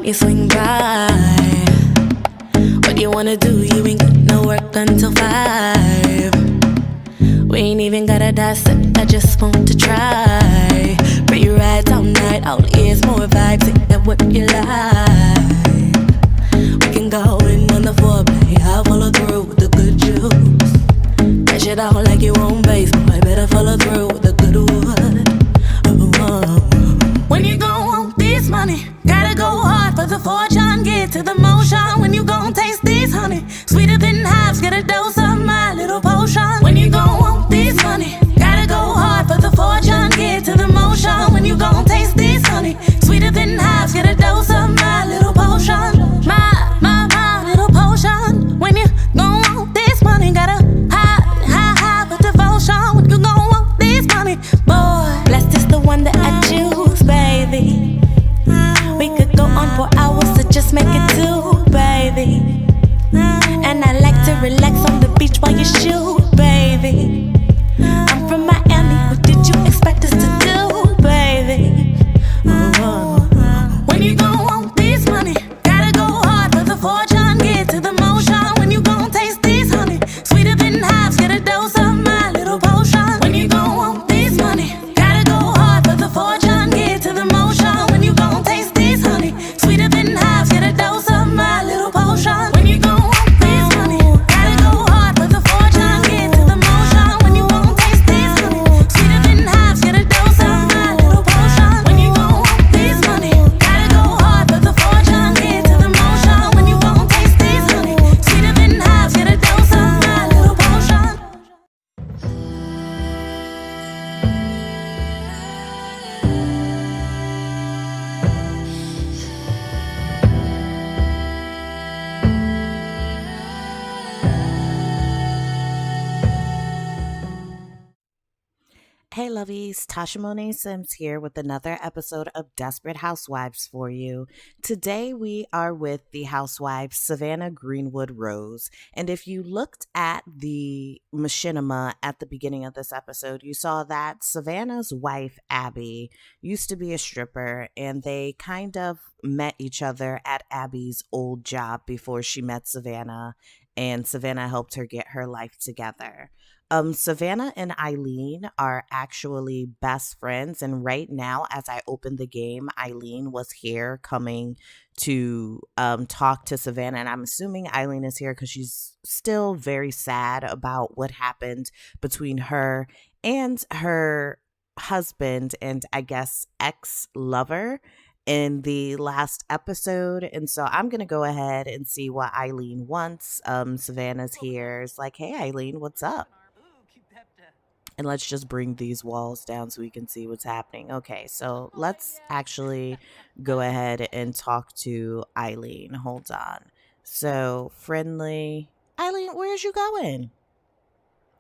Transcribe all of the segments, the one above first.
you swing by. What you wanna do? You ain't got no work until 5. We ain't even gotta dissect, I just want to try. Free rides all night, all ears, more vibes, ain't that what you like? We can go in on the foreplay, I'll follow through with the good juice. Dash it out like you own base, boy, better follow through with the good wood. When you gon' want this money, gotta go hard for the fortune, get to the motion. When you gon' taste this honey, sweeter than hives, get a dose of my little potion. When you gon' want this money, gotta go hard for the fortune, get to the motion. When you gon' taste this honey, sweeter than hives, get a dose of my little potion. My little potion. When you gon' want this money, gotta high for devotion. When you gon' want this money, boy, blessed is the one that I choose, baby. We could go on for hours, so just make it 2, baby. And I like to relax on the beach while you shoot, baby. I'm from Miami, what did you expect us to do, baby? When you gon' want this money, gotta go hard for the fortune, get to the motion. When you gon' taste this honey, sweeter than hives, get a dose of my little potion. When you gon' want this money, gotta go hard for the fortune, get to the motion. When you gon' taste this honey, sweeter than hives, get a dose of my little potion. When you gon' want this money, gotta go hard for the fortune, get to the motion. When you gon' taste this honey, sweeter than hives, get a dose of my little potion. When you gon' want this money, gotta go hard for the fortune, get to the motion. When you gon' taste this honey, sweeter than hives, get a dose of my little potion. Hey lovies, Tasha Monet Sims here with another episode of Desperate Housewives for you. Today we are with the housewife Savanna Greenwood-Rose. And if you looked at the machinima at the beginning of this episode, you saw that Savannah's wife, Abby, used to be a stripper, and they kind of met each other at Abby's old job before she met Savannah, and Savannah helped her get her life together. Savanna and Eileen are actually best friends, and right now, as I opened the game, Eileen was here coming to talk to Savannah, and I'm assuming Eileen is here because she's still very sad about what happened between her and her husband and I guess ex-lover in the last episode. And so I'm gonna go ahead and see what Eileen wants. Savannah's here. It's like, hey Eileen, what's up? And let's just bring these walls down so we can see what's happening. Okay, so let's actually go ahead and talk to Eileen. Hold on. So, friendly. Eileen, where's you going?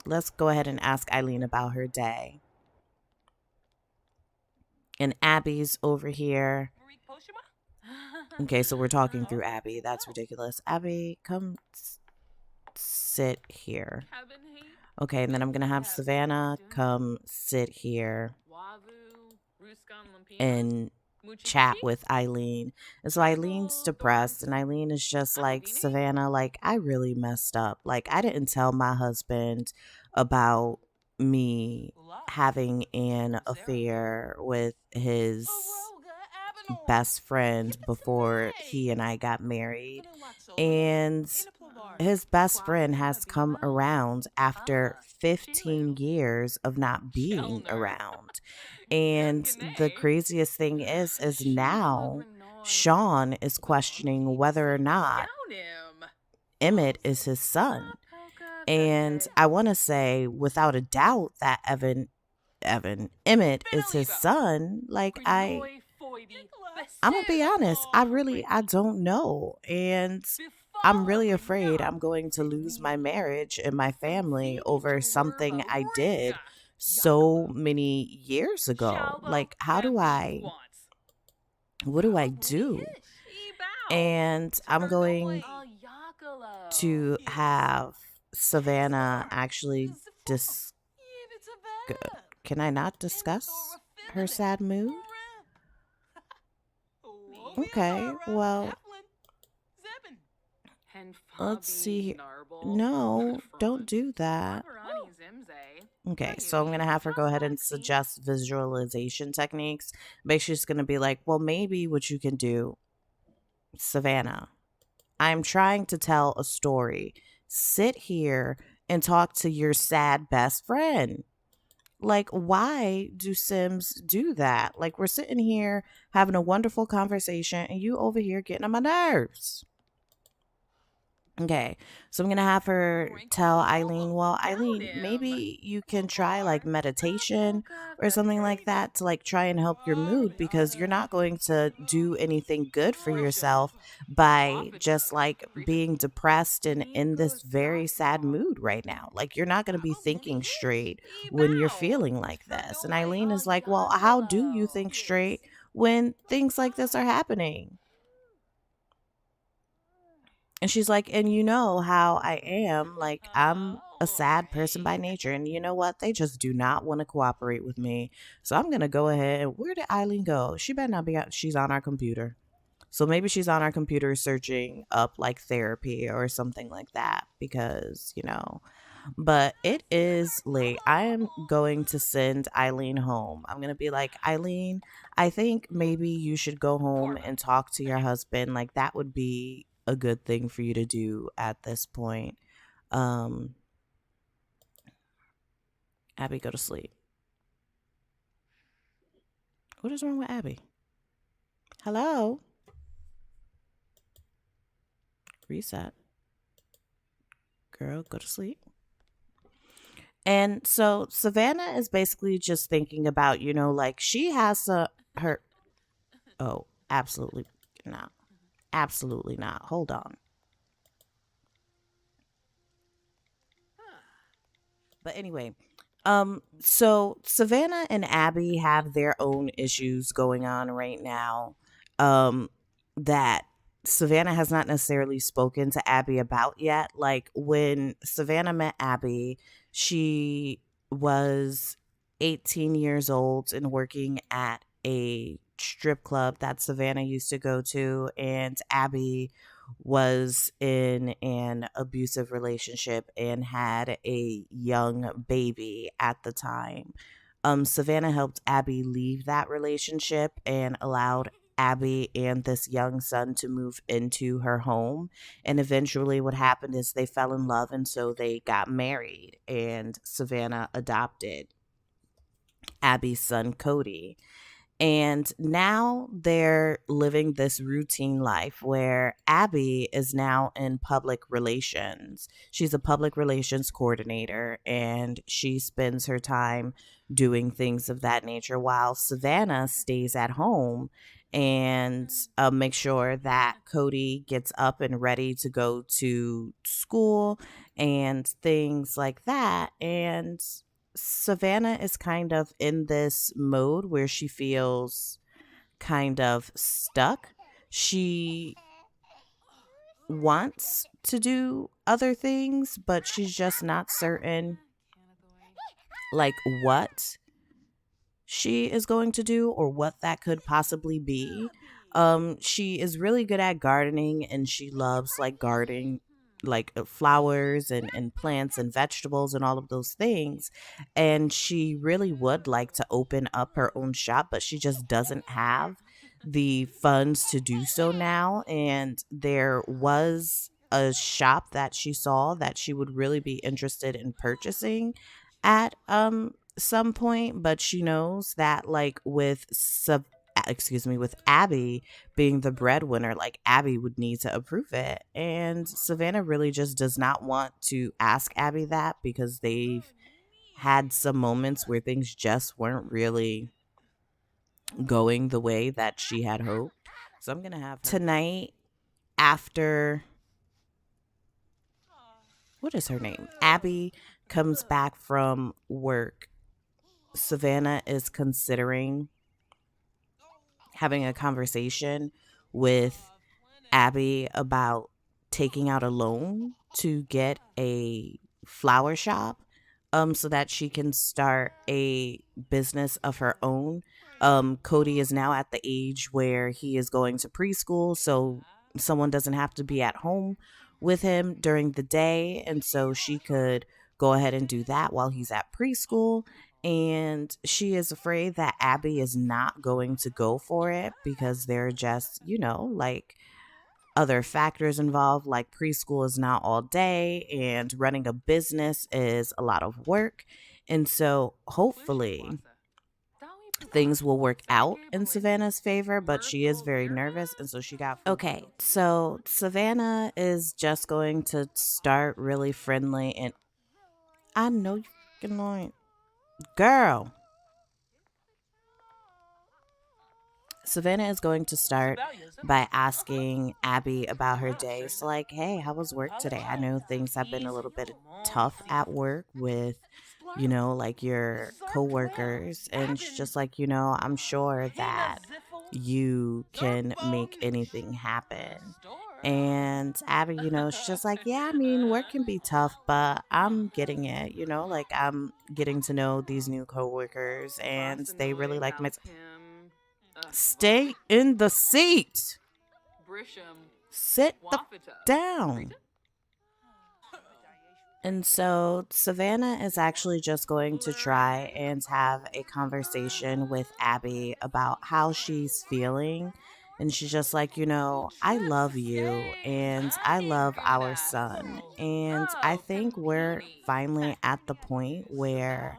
Let's go ahead and ask Eileen about her day. And Abby's over here. Okay, so we're talking through Abby. That's ridiculous. Abby, come sit here. Okay, and then I'm going to have Savannah come sit here and chat with Eileen. And so Eileen's depressed, and Eileen is just like, Savannah, like, I really messed up. Like, I didn't tell my husband about me having an affair with his best friend before he and I got married. And his best friend has come around after 15 years of not being around. And the craziest thing is now Sean is questioning whether or not Emmett is his son. And I want to say without a doubt that Emmett is his son. Like, I'm gonna be honest, I don't know. And I'm really afraid I'm going to lose my marriage and my family over something I did so many years ago. Like, what do I do? And I'm going to have Savannah actually can I not discuss her sad mood? Okay, well, let's see here. No, don't do that. Okay, so I'm going to have her go ahead and suggest visualization techniques. But she's going to be like, well, maybe what you can do, Savannah, I'm trying to tell a story. Sit here and talk to your sad best friend. Like, why do Sims do that? Like, we're sitting here having a wonderful conversation and you over here getting on my nerves. Okay, so I'm gonna have her tell Eileen, well, Eileen, maybe you can try like meditation or something like that to like try and help your mood because you're not going to do anything good for yourself by just like being depressed and in this very sad mood right now. Like, you're not gonna be thinking straight when you're feeling like this. And Eileen is like, well, how do you think straight when things like this are happening? And she's like, and you know how I am. Like, I'm a sad person by nature. And you know what? They just do not want to cooperate with me. So I'm going to go ahead. And where did Eileen go? She better not be out. She's on our computer. So maybe she's on our computer searching up like therapy or something like that because, but it is late. I am going to send Eileen home. I'm going to be like, Eileen, I think maybe you should go home and talk to your husband. Like, that would be a good thing for you to do at this point. Abby, go to sleep. What is wrong with Abby? Hello? Reset. Girl, go to sleep. And so Savannah is basically just thinking about, like she has her. Oh, absolutely not. Absolutely not. Hold on. But anyway, so Savannah and Abby have their own issues going on right now. That Savannah has not necessarily spoken to Abby about yet. Like when Savannah met Abby, she was 18 years old and working at a strip club that Savannah used to go to, and Abby was in an abusive relationship and had a young baby at the time. Savannah helped Abby leave that relationship and allowed Abby and this young son to move into her home. And eventually, what happened is they fell in love, and so they got married, and Savannah adopted Abby's son, Cody. And now they're living this routine life where Abby is now in public relations. She's a public relations coordinator and she spends her time doing things of that nature while Savannah stays at home and make sure that Cody gets up and ready to go to school and things like that. And Savannah is kind of in this mode where she feels kind of stuck. She wants to do other things, but she's just not certain like what she is going to do or what that could possibly be. She is really good at gardening and she loves like gardening like flowers and plants and vegetables and all of those things, and she really would like to open up her own shop, but she just doesn't have the funds to do so now. And there was a shop that she saw that she would really be interested in purchasing at some point, but she knows that like with Abby being the breadwinner, like Abby would need to approve it. And Savannah really just does not want to ask Abby that because they've had some moments where things just weren't really going the way that she had hoped. So I'm going to have her tonight after, what is her name? Abby comes back from work. Savannah is considering having a conversation with Abby about taking out a loan to get a flower shop. so that she can start a business of her own. Cody is now at the age where he is going to preschool, so someone doesn't have to be at home with him during the day, and so she could go ahead and do that while he's at preschool. And she is afraid that Abby is not going to go for it because they're just, like other factors involved, like preschool is not all day and running a business is a lot of work. And so hopefully things will work out in Savannah's favor, but she is very nervous. And so she got. Okay, so Savannah is just going to start really friendly. And I know you're annoying. Girl. Savannah is going to start by asking Abby about her day. So, like, hey, how was work today? I know things have been a little bit tough at work with, like your coworkers. And she's just like, I'm sure that you can make anything happen. And Abby, she's just like, yeah, I mean, work can be tough, but I'm getting it, like I'm getting to know these new coworkers and they really like my. Stay in the seat. Sit down. And so Savannah is actually just going to try and have a conversation with Abby about how she's feeling. And she's just like, I love you and I love our son. And I think we're finally at the point where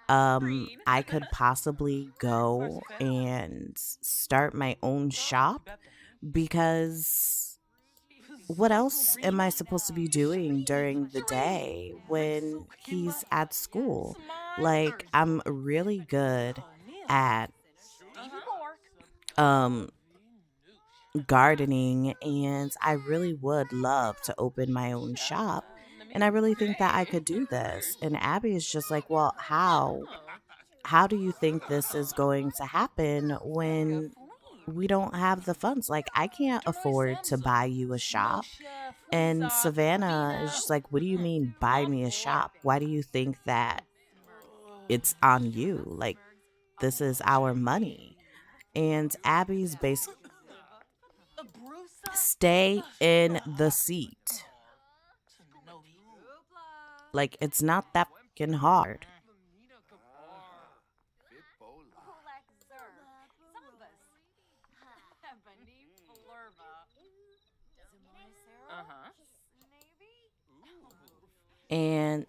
I could possibly go and start my own shop because what else am I supposed to be doing during the day when he's at school? Like, I'm really good at um gardening and I really would love to open my own shop. And I really think that I could do this. And Abby is just like, well, how? How do you think this is going to happen when we don't have the funds? Like, I can't afford to buy you a shop. And Savannah is just like, what do you mean, buy me a shop? Why do you think that it's on you? Like, this is our money. And Abby's basically, stay in the seat. Like, it's not that fucking hard. And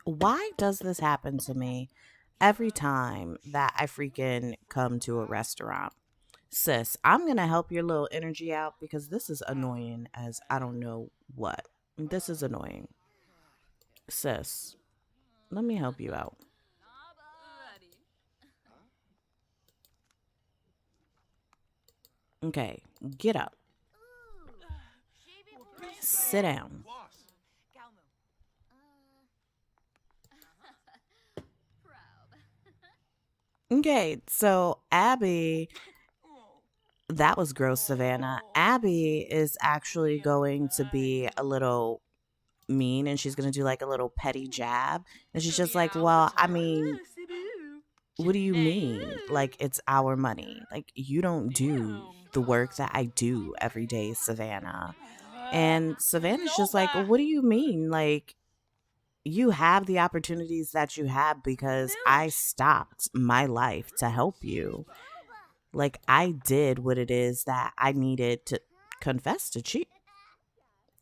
why does this happen to me every time that I freaking come to a restaurant? Sis, I'm going to help your little energy out because this is annoying as I don't know what. This is annoying. Sis, let me help you out. Okay, get up. Sit down. Okay, so Abby, that was gross, Savannah. Abby is actually going to be a little mean and she's going to do like a little petty jab. And she's just like, well, I mean, what do you mean? Like, it's our money. Like, you don't do the work that I do every day, Savannah. And Savannah's just like, well, what do you mean? Like, you have the opportunities that you have because I stopped my life to help you. Like, I did what it is that I needed to confess to cheat.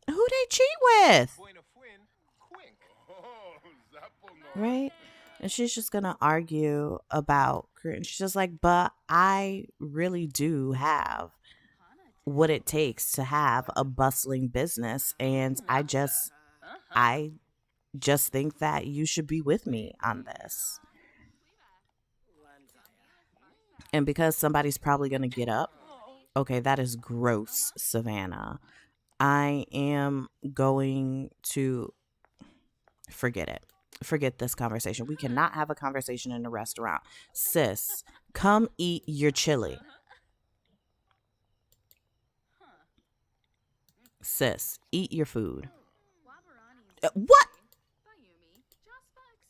Who they cheat with? Right? And she's just gonna argue about and she's just like, but I really do have what it takes to have a bustling business and I just think that you should be with me on this. And because somebody's probably gonna get up, okay, that is gross, Savannah. I am going to forget it. Forget this conversation. We cannot have a conversation in a restaurant. Sis, come eat your chili. Sis, eat your food. What?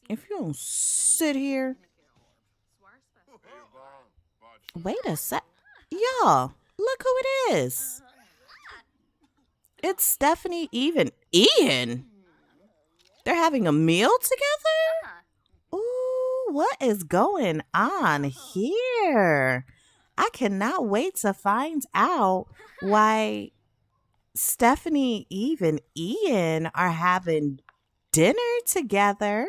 If you don't sit here. Wait a sec. Y'all, look who it is. It's Stephanie Ian. They're having a meal together? Ooh, what is going on here? I cannot wait to find out why Stephanie, Eve, and Ian are having dinner together.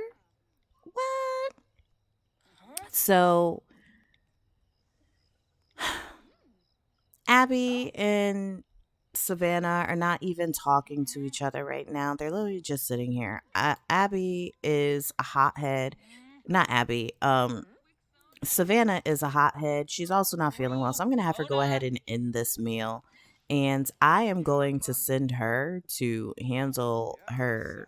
What? So, Abby and Savanna are not even talking to each other right now. They're literally just sitting here. Abby is a hothead. Not Abby. Savanna is a hothead. She's also not feeling well. So I'm going to have her go ahead and end this meal. And I am going to send her to handle her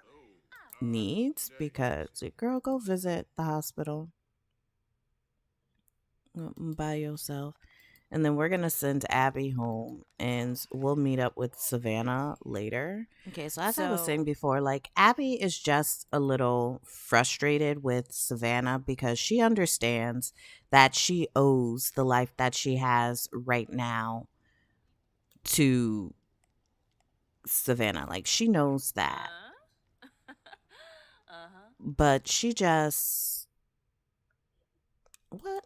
needs because, girl, go visit the hospital by yourself. And then we're going to send Abby home and we'll meet up with Savanna later. Okay, so as I was saying before, like Abby is just a little frustrated with Savanna because she understands that she owes the life that she has right now to Savanna. Like she knows that. But she just. What?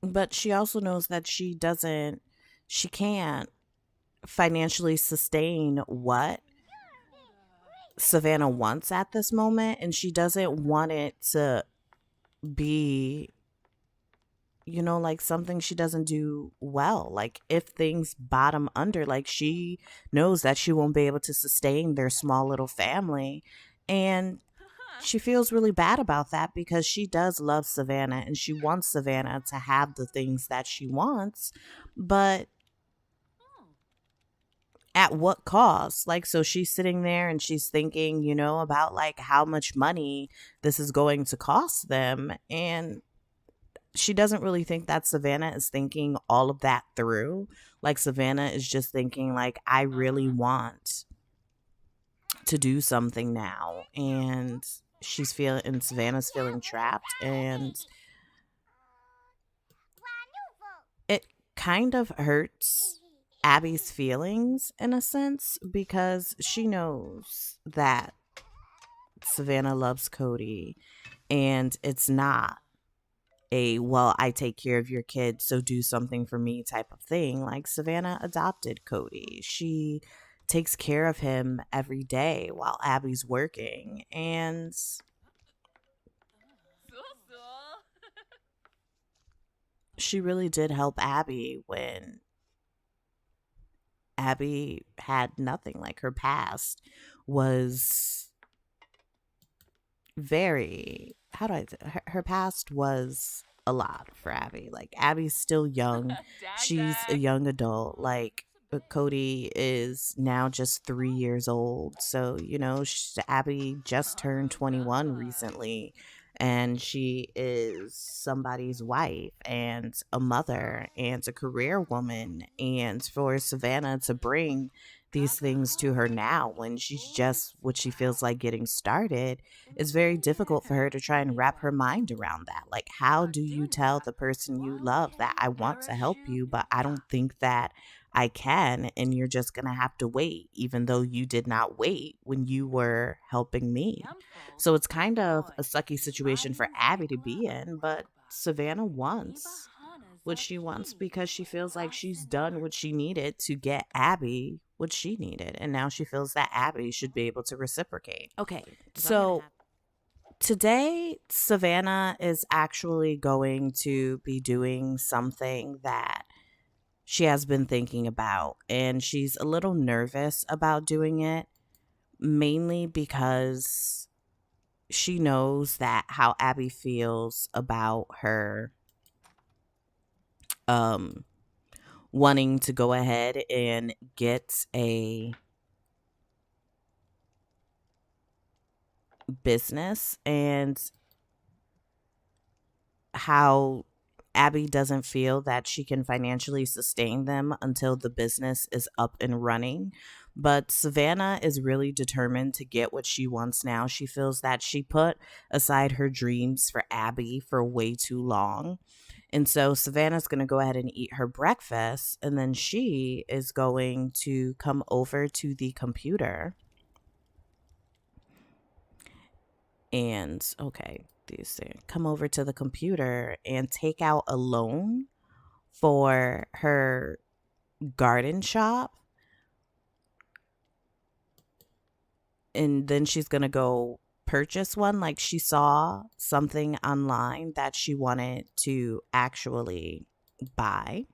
But she also knows that she can't financially sustain what Savanna wants at this moment. And she doesn't want it to be, like something she doesn't do well. Like if things bottom under, like she knows that she won't be able to sustain their small little family. And she feels really bad about that because she does love Savanna and she wants Savanna to have the things that she wants, but at what cost? Like, so she's sitting there and she's thinking, about like how much money this is going to cost them. And she doesn't really think that Savanna is thinking all of that through. Like Savanna is just thinking like, I really want to do something now. And Savannah's feeling trapped, and it kind of hurts Abby's feelings in a sense because she knows that Savanna loves Cody and it's not I take care of your kids, so do something for me type of thing. Like Savanna adopted Cody. She takes care of him every day while Abby's working. And she really did help Abby when Abby had nothing. Like her past was very, her past was a lot for Abby. Like Abby's still young. She's a young adult. Like Cody is now just 3 years old. So, Abby just turned 21 recently and she is somebody's wife and a mother and a career woman. And for Savanna to bring these things to her now when she's just what she feels like getting started, it's very difficult for her to try and wrap her mind around that. Like, how do you tell the person you love that I want to help you, but I don't think that I can, and you're just going to have to wait, even though you did not wait when you were helping me? So it's kind of a sucky situation for Abby to be in, but Savanna wants what she wants because she feels like she's done what she needed to get Abby what she needed. And now she feels that Abby should be able to reciprocate. Okay, so today, Savanna is actually going to be doing something that she has been thinking about, and she's a little nervous about doing it, mainly because she knows that how Abby feels about her wanting to go ahead and get a business, and how Abby doesn't feel that she can financially sustain them until the business is up and running. But Savanna is really determined to get what she wants now. She feels that she put aside her dreams for Abby for way too long. And so Savannah's going to go ahead and eat her breakfast, and then she is going to come over to the computer. And okay, these things come over to the computer and take out a loan for her garden shop. And then she's going to go purchase one. Like, she saw something online that she wanted to actually buy.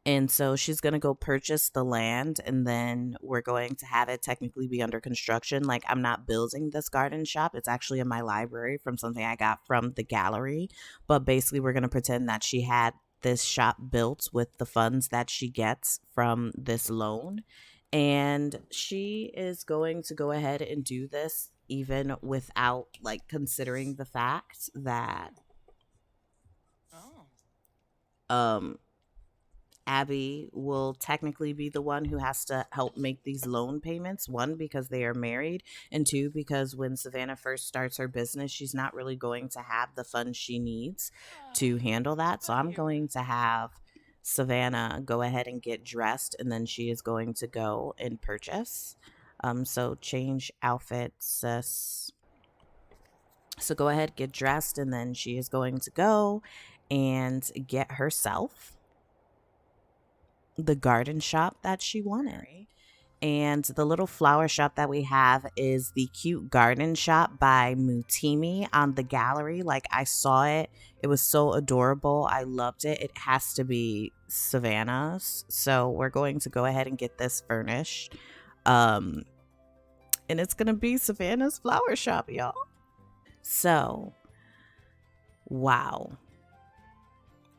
And so she's going to go purchase the land, and then we're going to have it technically be under construction. Like, I'm not building this garden shop. It's actually in my library from something I got from the gallery. But basically, we're going to pretend that she had this shop built with the funds that she gets from this loan. And she is going to go ahead and do this even without like considering the fact that um Abby will technically be the one who has to help make these loan payments. One, because they are married, and two, because when Savanna first starts her business, she's not really going to have the funds she needs to handle that. So I'm going to have Savanna go ahead and get dressed, and then she is going to go and purchase. So change outfits, sis. So go ahead, get dressed, and then she is going to go and get herself the garden shop that she wanted. And the little flower shop that we have is the Cute Garden Shop by Mutimi on the gallery. Like, I saw it. It was so adorable. I loved it. It has to be Savannah's. So we're going to go ahead and get this furnished. And it's going to be Savannah's flower shop, y'all. So, wow.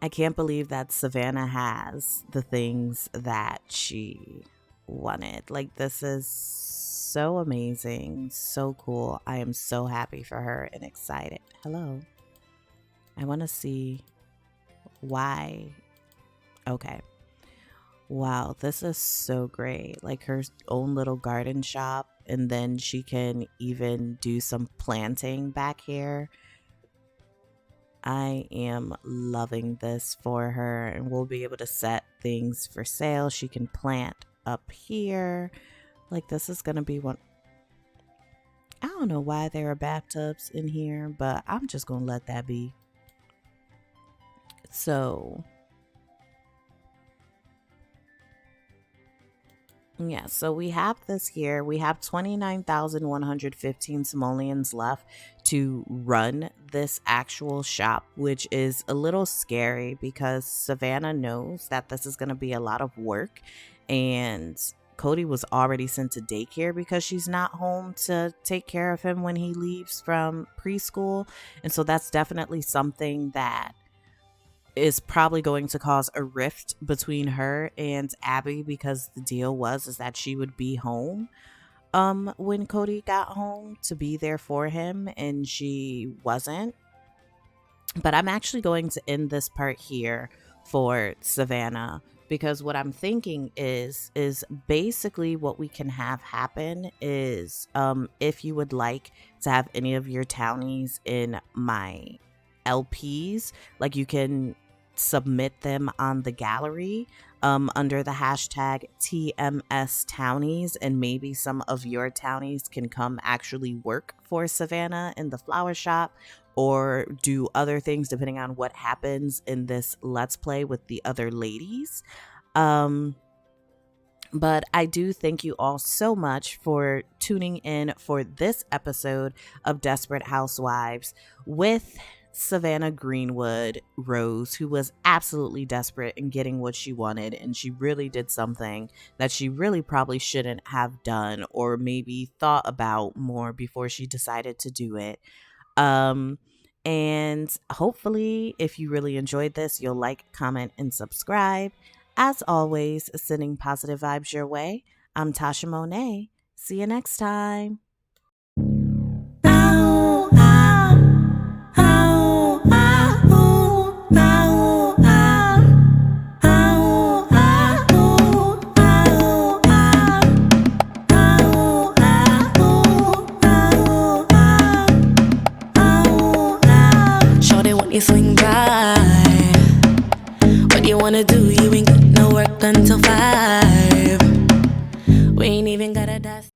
I can't believe that Savanna has the things that she wanted. Like, this is so amazing, so cool. I am so happy for her and excited. Hello. I want to see why. Okay. Wow, this is so great. Like, her own little garden shop, and then she can even do some planting back here. I am loving this for her, and we'll be able to set things for sale. She can plant up here. Like, this is going to be one. I don't know why there are bathtubs in here, but I'm just going to let that be. So, yeah, so we have this here. We have 29,115 simoleons left to run this actual shop, which is a little scary because Savanna knows that this is going to be a lot of work, and Cody was already sent to daycare because she's not home to take care of him when he leaves from preschool. And so that's definitely something that is probably going to cause a rift between her and Abby, because the deal is that she would be home when Cody got home to be there for him, and she wasn't. But I'm actually going to end this part here for Savanna, because what I'm thinking is basically what we can have happen is if you would like to have any of your townies in my LPs, like, you can submit them on the gallery under the hashtag TMS Townies, and maybe some of your townies can come actually work for Savanna in the flower shop or do other things depending on what happens in this Let's Play with the other ladies. But I do thank you all so much for tuning in for this episode of Desperate Housewives with Savanna Greenwood-Rose, who was absolutely desperate in getting what she wanted, and she really did something that she really probably shouldn't have done, or maybe thought about more before she decided to do it. And hopefully, if you really enjoyed this, you'll like, comment, and subscribe. As always, sending positive vibes your way. I'm Tasha Monet. See you next time. Ow, ow, ow, ow. swing by. What you wanna do? You ain't got no work done till 5. We ain't even got a dust.